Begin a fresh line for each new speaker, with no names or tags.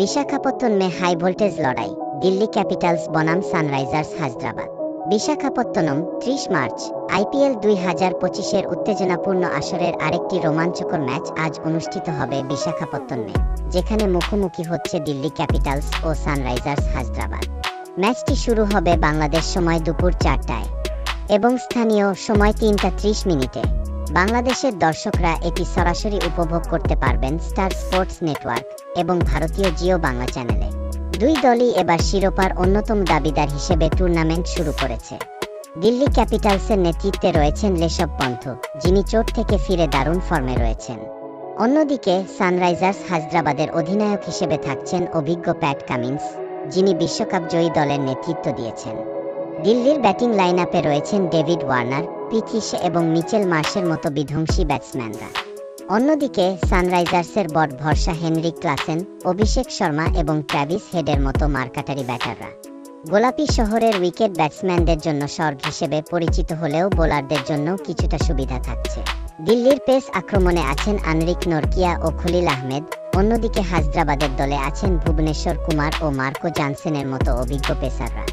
বিশাখাপত্তনমে high voltage লড়াই, Delhi Capitals বনাম Sunrisers Hyderabad. Visakhapatnam 30 March. IPL 2025-এর উত্তেজনাপূর্ণ আসরের আরেকটি রোমাঞ্চকর ম্যাচ আজ অনুষ্ঠিত হবে বিশাখাপত্তনমে, যেখানে মুখোমুখি হচ্ছে দিল্লি ক্যাপিটালস ও সানরাইজার্স হায়দ্রাবাদ। ম্যাচটি শুরু হবে বাংলাদেশ সময় দুপুর 4টায় এবং স্থানীয় সময় 3টা 30 মিনিটে। বাংলাদেশের দর্শকরা এটি সরাসরি উপভোগ করতে পারবেন স্টার স্পোর্টস নেটওয়ার্ক এবং ভারতীয় জিও বাংলা চ্যানেলে। দুই দলই এবার শিরোপার অন্যতম দাবিদার হিসেবে টুর্নামেন্ট শুরু করেছে। দিল্লি ক্যাপিটালসের নেতৃত্বে রয়েছেন ঋষভ পন্থ, যিনি চোট থেকে ফিরে দারুণ ফর্মে রয়েছেন। অন্যদিকে সানরাইজার্স হায়দ্রাবাদের অধিনায়ক হিসেবে থাকছেন অভিজ্ঞ প্যাট কামিন্স, যিনি বিশ্বকাপ জয়ী দলের নেতৃত্ব দিয়েছেন। দিল্লির ব্যাটিং লাইনআপে রয়েছেন ডেভিড ওয়ার্নার, পিথিশ এবং মিচেল মার্শের মতো বিধ্বংসী ব্যাটসম্যানরা। অন্যদিকে সানরাইজার্সের বড় ভরসা হেনরিক ক্লাসেন, অভিষেক শর্মা এবং ট্র্যাভিস হেডের মতো মারকাটারি ব্যাটাররা। গোলাপি শহরের উইকেট ব্যাটসম্যানদের জন্য স্বর্গ হিসেবে পরিচিত হলেও বোলারদের জন্য কিছুটা সুবিধা থাকছে। দিল্লির পেস আক্রমণে আছেন আনরিক নরকিয়া ও খলিল আহমেদ। অন্যদিকে হায়দ্রাবাদের দলে আছেন ভুবনেশ্বর কুমার ও মার্কো জানসেনের মতো অভিজ্ঞ পেসাররা।